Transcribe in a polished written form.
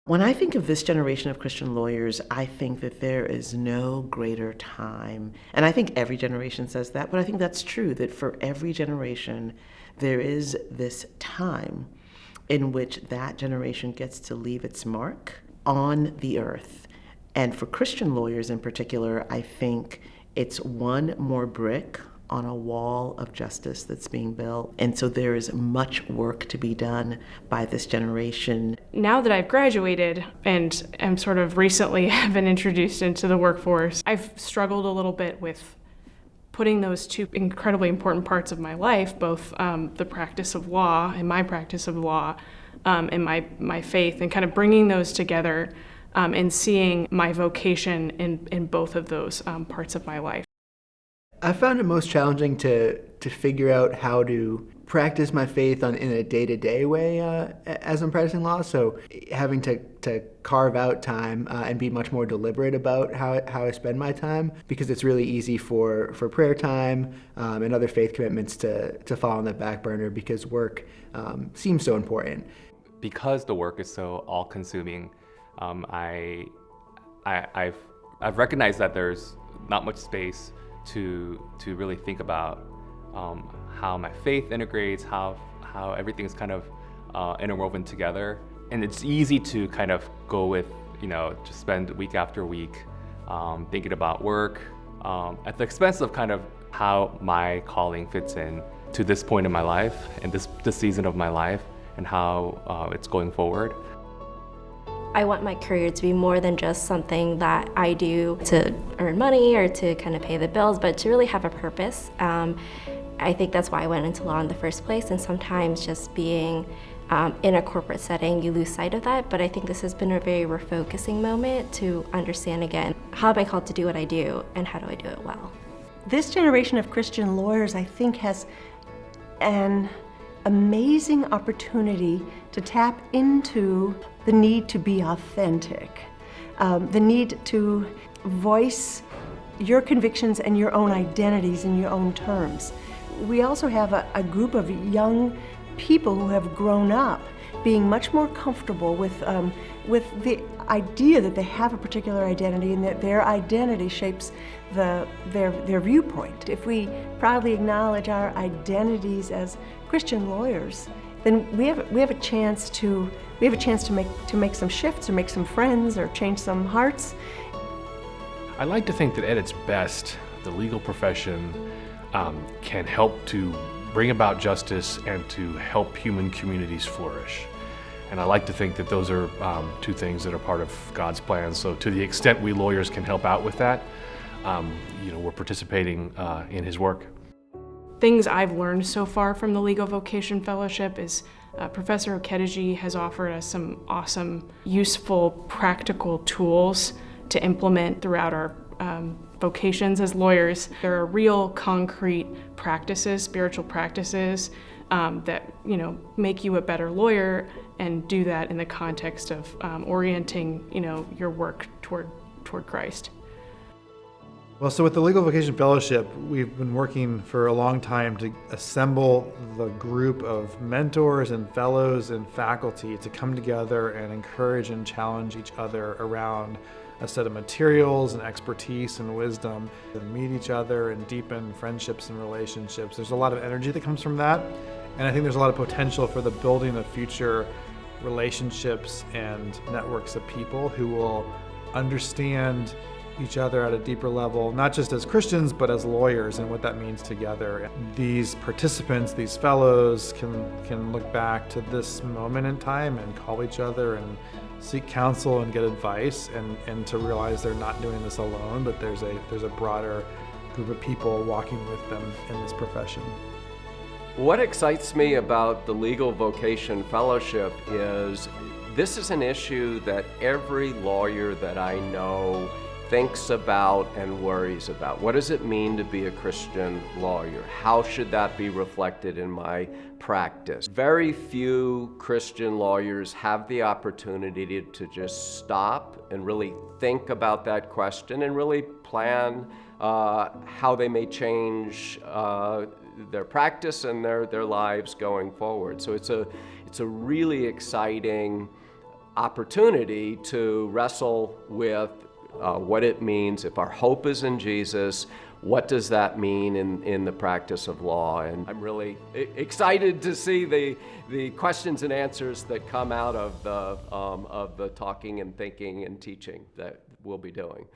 When I think of this generation of Christian lawyers, I think that there is no greater time. And I think every generation says that, but I think that's true, that for every generation, there is this time in which that generation gets to leave its mark on the earth. And for Christian lawyers in particular, I think it's one more brick on a wall of justice that's being built. And so there is much work to be done by this generation. Now that I've graduated and am sort of recently have been introduced into the workforce, I've struggled a little bit with putting those two incredibly important parts of my life, both the practice of law and my practice of law and my faith, and kind of bringing those together and seeing my vocation in both of those parts of my life. I found it most challenging to figure out how to practice my faith in a day-to-day way as I'm practicing law. So having to carve out time and be much more deliberate about how I spend my time, because it's really easy for prayer time and other faith commitments to fall on the back burner because work seems so important. Because the work is so all-consuming, I've recognized that there's not much space to really think about how my faith integrates, how everything's kind of interwoven together. And it's easy to kind of go with, just spend week after week thinking about work at the expense of kind of how my calling fits in to this point in my life and this season of my life and how it's going forward. I want my career to be more than just something that I do to earn money or to kind of pay the bills, but to really have a purpose. I think that's why I went into law in the first place, and sometimes just being in a corporate setting, you lose sight of that, but I think this has been a very refocusing moment to understand again, how am I called to do what I do, and how do I do it well? This generation of Christian lawyers, I think, has an amazing opportunity to tap into the need to be authentic, the need to voice your convictions and your own identities in your own terms. We also have a group of young people who have grown up being much more comfortable with the idea that they have a particular identity and that their identity shapes their viewpoint. If we proudly acknowledge our identities as Christian lawyers, then we have a chance to make some shifts or make some friends or change some hearts. I like to think that at its best, the legal profession can help to bring about justice and to help human communities flourish. And I like to think that those are two things that are part of God's plan. So to the extent we lawyers can help out with that, we're participating in His work. Things I've learned so far from the Legal Vocation Fellowship is Professor Okediji has offered us some awesome, useful, practical tools to implement throughout our vocations as lawyers. There are real concrete practices, spiritual practices that make you a better lawyer, and do that in the context of orienting your work toward Christ. Well, so with the Legal Vocation Fellowship, we've been working for a long time to assemble the group of mentors and fellows and faculty to come together and encourage and challenge each other around a set of materials and expertise and wisdom, and meet each other and deepen friendships and relationships. There's a lot of energy that comes from that, and I think there's a lot of potential for the building of future relationships and networks of people who will understand each other at a deeper level, not just as Christians, but as lawyers and what that means together. These participants, these fellows can look back to this moment in time and call each other and seek counsel and get advice and to realize they're not doing this alone, but there's a broader group of people walking with them in this profession. What excites me about the Legal Vocation Fellowship is this is an issue that every lawyer that I know thinks about and worries about. What does it mean to be a Christian lawyer? How should that be reflected in my practice? Very few Christian lawyers have the opportunity to just stop and really think about that question and really plan how they may change their practice and their lives going forward. So it's a really exciting opportunity to wrestle with what it means if our hope is in Jesus. What does that mean in the practice of law? And I'm really excited to see the questions and answers that come out of the talking and thinking and teaching that we'll be doing.